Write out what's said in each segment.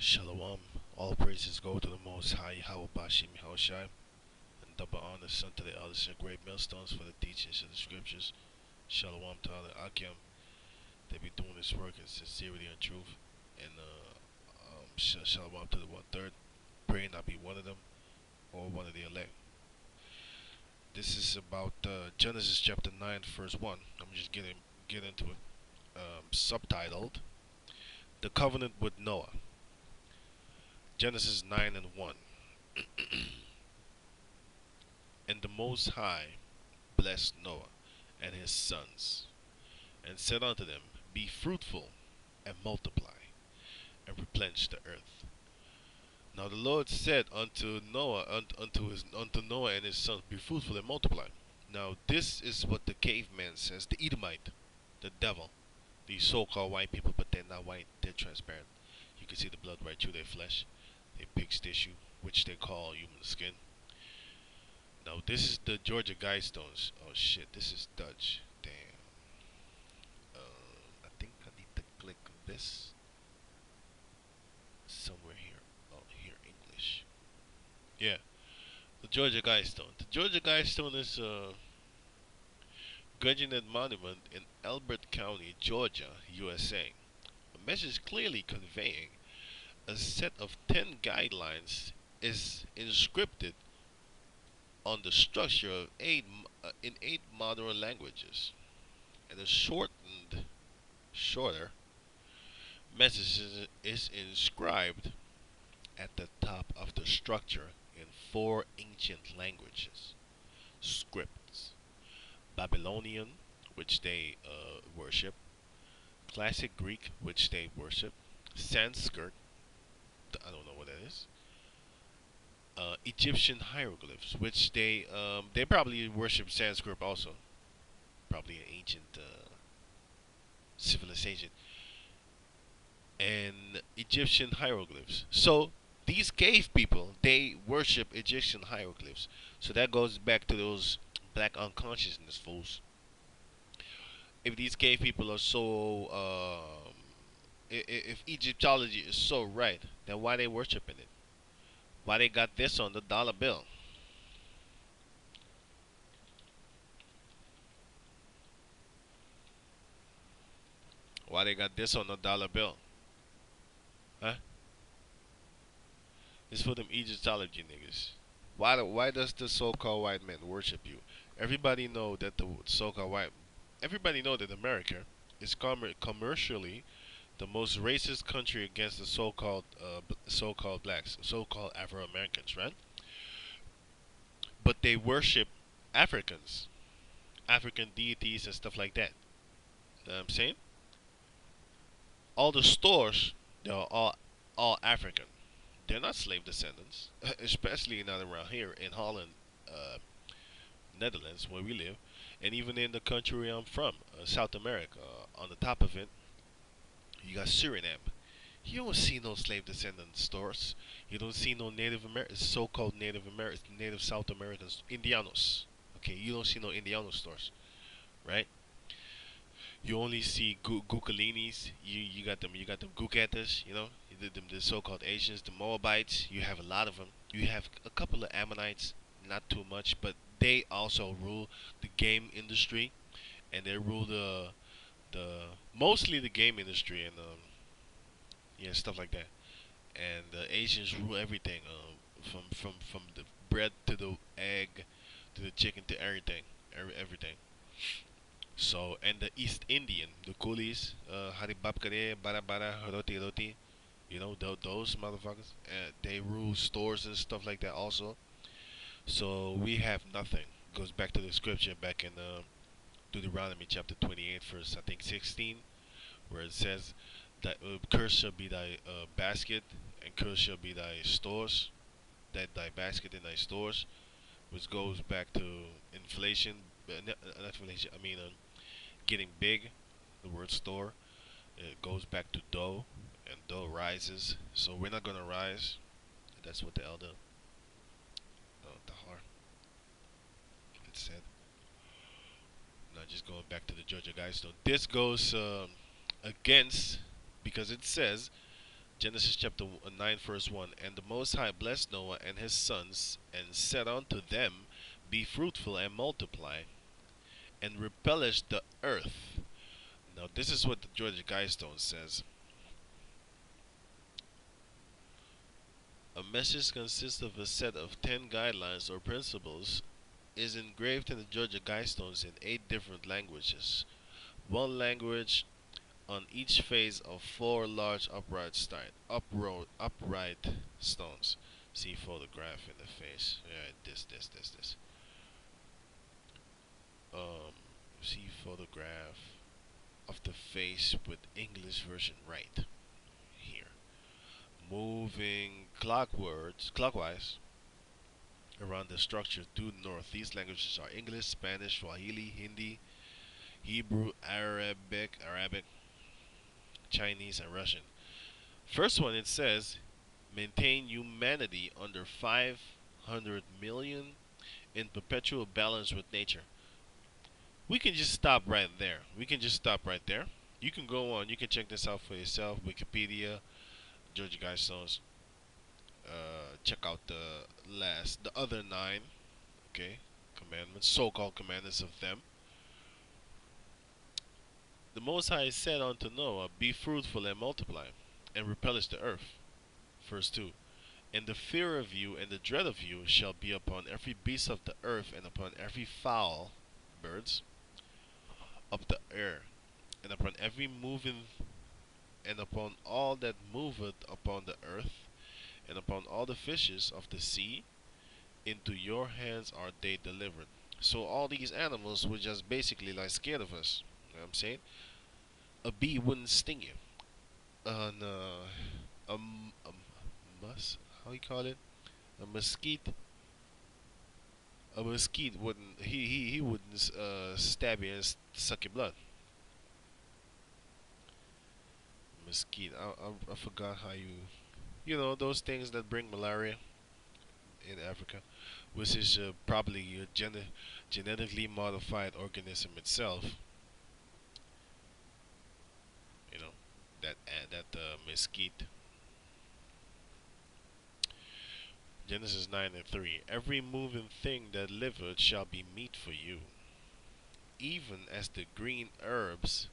Shalom. All praises go to the Most High, Yahweh Bashim Yahushai, and double honors unto the elders and great millstones for the teachings of the scriptures. Shalom to all the Akim. They be doing this work in sincerity and truth. And shalom to the 1/3. Praying not be one of them or one of the elect. This is about Genesis chapter 9, verse 1. I'm just get into it. Subtitled The Covenant with Noah. Genesis 9 and 1. And the Most High blessed Noah and his sons, and said unto them, Be fruitful, and multiply, and replenish the earth. Now the Lord said unto Noah, unto Noah and his sons, Be fruitful and multiply. Now this is what the caveman says, the Edomite, the devil, these so-called white people, but they're not white, they're transparent. You can see the blood right through their flesh, their pig's tissue, which they call human skin. Now this is the Georgia Guidestones. Oh shit, this is Dutch. Damn. I think I need to click this somewhere here. Oh, here, English. Yeah, the Georgia Guidestone. The Georgia Guidestone is a Guggenhead Monument in Elbert County, Georgia, USA. A message clearly conveying a set of 10 guidelines is inscripted on the structure of in 8 modern languages, and a shorter message is inscribed at the top of the structure in 4 ancient languages, scripts: Babylonian, which they worship; Classic Greek, which they worship; Sanskrit, I don't know what that is; Egyptian hieroglyphs, which they probably worship Sanskrit also, probably an ancient civilization, and Egyptian hieroglyphs. So these cave people, they worship Egyptian hieroglyphs. So that goes back to those black unconsciousness fools. If these cave people are so, if Egyptology is so right, then why they worshiping it? Why they got this on the dollar bill? Why they got this on the dollar bill? Huh? It's for them Egyptology niggas. Why does the so-called white man worship you? Everybody know that the so-called white, everybody know that America is commercially the most racist country against the so-called blacks, so-called Afro Americans, right? But they worship Africans, African deities and stuff like that. You know what I'm saying? All the stores, they're all African. They're not slave descendants, especially not around here in Holland, Netherlands, where we live, and even in the country I'm from, South America. On the top of it, you got Suriname. You don't see no slave descendant stores. You don't see no so-called Native Americans, Native South Americans, Indianos. Okay, you don't see no Indiano stores, right? You only see Gukalinis. You got them. You got them Guketas. The so-called Asians, the Moabites. You have a lot of them. You have a couple of Ammonites, not too much, but they also rule the game industry, and they rule the mostly the game industry and yeah, stuff like that. And the Asians rule everything, from the bread to the egg to the chicken to everything, everything. So, and the East Indian, the coolies, haribapkare, bara bara, roti roti, those motherfuckers, they rule stores and stuff like that also. So we have nothing. Goes back to the scripture back in Deuteronomy chapter 28, verse I think 16, where it says that cursed shall be thy basket, and cursed shall be thy stores, that thy basket and thy stores, which goes back to inflation, not inflation, I mean getting big. The word store, it goes back to dough, and dough rises. So we're not gonna rise. That's what the elder Tahar had said. Now just going back to the Georgia Guidestone. This goes against, because it says Genesis chapter 9, verse 1. And the Most High blessed Noah and his sons, and said unto them, Be fruitful and multiply, and replenish the earth. Now, this is what the Georgia Guidestone says. A message consists of a set of 10 guidelines or principles, is engraved in the Georgia Guidestones in 8 different languages. One language on each face of 4 large upright stones. See photograph in the face. Yeah, this. Um, see photograph of the face with English version right here. Moving clockwise around the structure due north. These languages are English, Spanish, Swahili, Hindi, Hebrew, Arabic, Chinese, and Russian. First one, it says, maintain humanity under 500 million in perpetual balance with nature. We can just stop right there. You can go on. You can check this out for yourself. Wikipedia, Georgia Guidestones. Check out the other 9, okay, commandments, so-called commandments of them. The Most High said unto Noah, Be fruitful and multiply, and replenish the earth. Verse 2. And the fear of you and the dread of you shall be upon every beast of the earth, and upon every fowl, birds, of the air, and upon every moving, and upon all that moveth upon the earth, and upon all the fishes of the sea. Into your hands are they delivered. So all these animals were just basically like scared of us. You know what I'm saying? A bee wouldn't sting you. And how you call it? A mesquite. A mesquite wouldn't he wouldn't stab you and suck your blood. Mesquite. I forgot how you know those things that bring malaria in Africa, which is probably a genetically modified organism itself. You know that mesquite. Genesis 9 and 3. Every moving thing that liveth shall be meat for you, even as the green herbs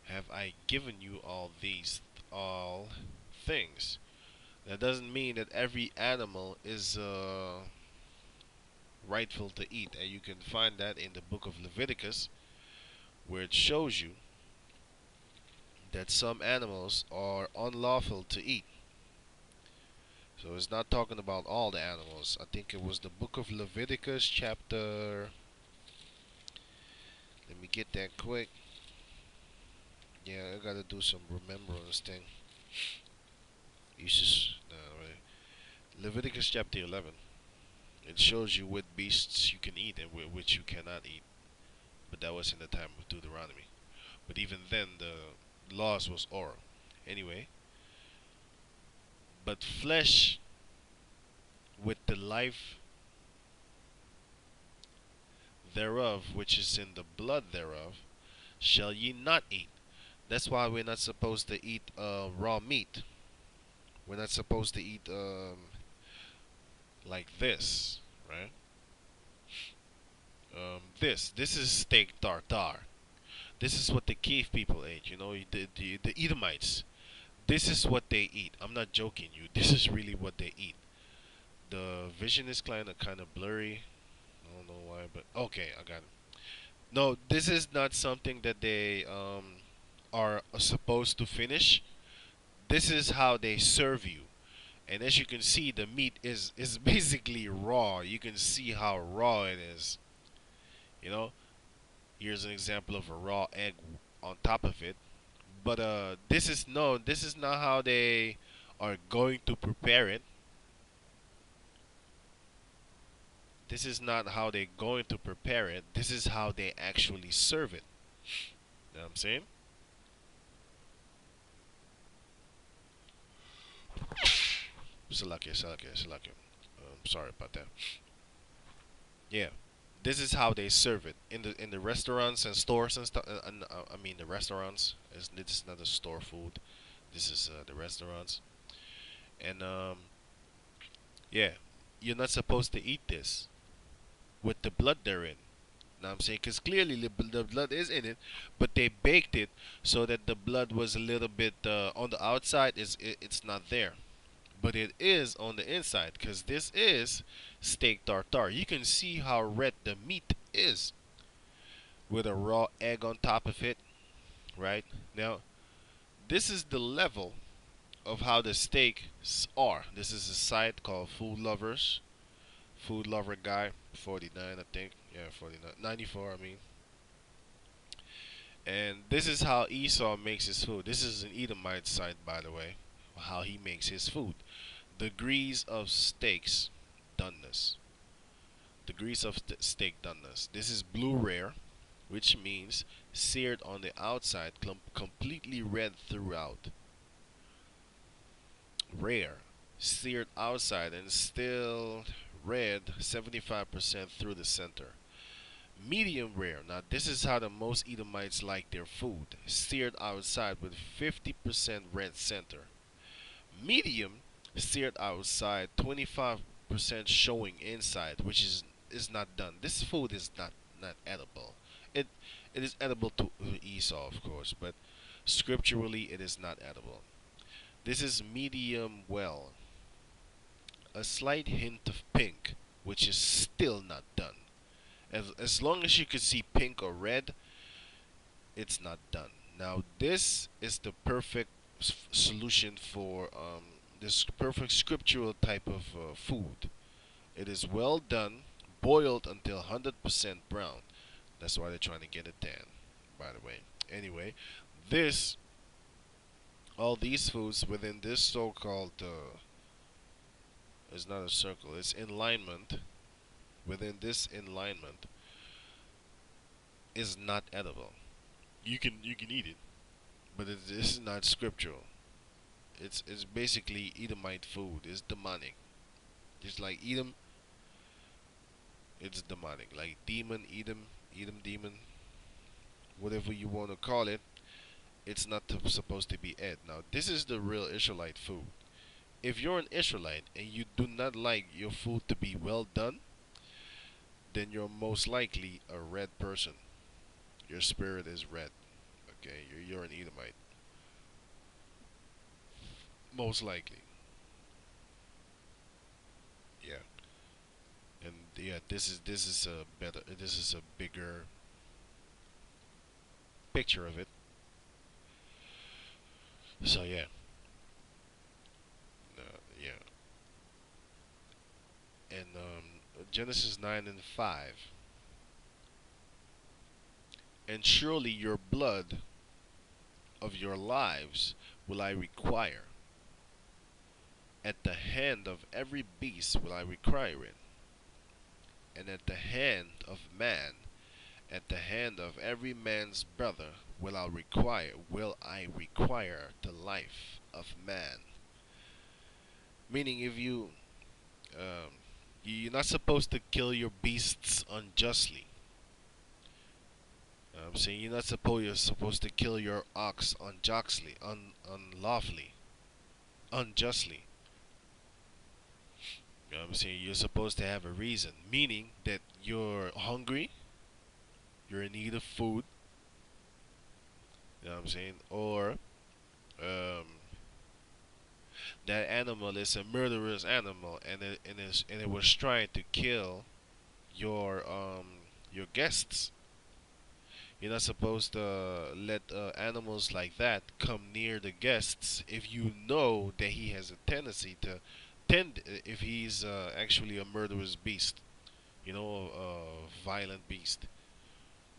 have I given you all things. That doesn't mean that every animal is rightful to eat, and you can find that in the book of Leviticus, where it shows you that some animals are unlawful to eat. So it's not talking about all the animals. I think it was the book of Leviticus chapter, let me get that quick. Yeah, I gotta do some remembrance thing. No, right. Leviticus chapter 11. It shows you what beasts you can eat and which you cannot eat. But that was in the time of Deuteronomy. But even then, the laws was oral. Anyway, but flesh with the life thereof, which is in the blood thereof, shall ye not eat. That's why we're not supposed to eat raw meat. We're not supposed to eat like this, right? This is steak tartare. This is what the cave people ate. You know, the Edomites. This is what they eat. I'm not joking you. This is really what they eat. The vision is kind of blurry. I don't know why, but okay, I got it. No, this is not something that they are supposed to finish. This is how they serve you. And as you can see, the meat is basically raw. You can see how raw it is. You know, here's an example of a raw egg on top of it. But this is not how they are going to prepare it. This is not how they're going to prepare it. This is how they actually serve it. You know what I'm saying? Salakia. Sorry about that. Yeah, this is how they serve it in the restaurants and stores and stuff. I mean, the restaurants. This is not a store food. This is the restaurants, and yeah, you're not supposed to eat this with the blood therein. Know what I'm saying? Because clearly the blood is in it, but they baked it so that the blood was a little bit on the outside. It's not there, but it is on the inside. Because this is steak tartare. You can see how red the meat is with a raw egg on top of it. Right now, this is the level of how the steaks are. This is a site called Food Lovers. Food Lover Guy 49, I think. Yeah, 49, 94. I mean. And this is how Esau makes his food. This is an Edomite site, by the way, how he makes his food. Degrees of steaks doneness. Degrees of steak doneness. This is blue rare, which means seared on the outside, completely red throughout. Rare, seared outside and still red 75% through the center. Medium rare. Now, this is how the most Edomites like their food. Seared outside with 50% red center. Medium, seared outside, 25% showing inside, which is not done. This food is not edible. It it is edible to Esau, of course, but scripturally it is not edible. This is medium well. A slight hint of pink, which is still not done. As long as you could see pink or red, it's not done. Now this is the perfect solution for this perfect scriptural type of food. It is well done, boiled until 100% brown. That's why they're trying to get it down, by the way. Anyway, this all these foods within this so-called is not a circle. It's alignment. Within this alignment is not edible. You can eat it, but this is not scriptural. It's basically Edomite food. It's demonic. Just like Edom, it's demonic. Like demon, Edom demon, whatever you want to call it. It's not supposed to be ed. Now this is the real Israelite food. If you're an Israelite and you do not like your food to be well done, then you're most likely a red person. Your spirit is red. Okay, you're an Edomite. Most likely. Yeah. And yeah, this is a better this is a bigger picture of it. So yeah. Yeah. And Genesis 9 and 5. And surely your blood of your lives will I require. At the hand of every beast will I require it. And at the hand of man, at the hand of every man's brother will I require the life of man. Meaning if um, you're not supposed to kill your beasts unjustly. I'm saying you're supposed to kill your ox unjustly, unlawfully, unjustly. I'm saying you're supposed to have a reason, meaning that you're hungry, you're in need of food. You know what I'm saying? Or um, that animal is a murderous animal, and it was trying to kill your guests. You're not supposed to let animals like that come near the guests if you know that he has a tendency to tend if he's actually a murderous beast, a violent beast.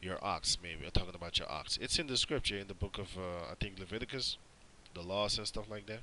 Your ox, maybe. I'm talking about your ox. It's in the scripture in the book of I think Leviticus, the laws and stuff like that.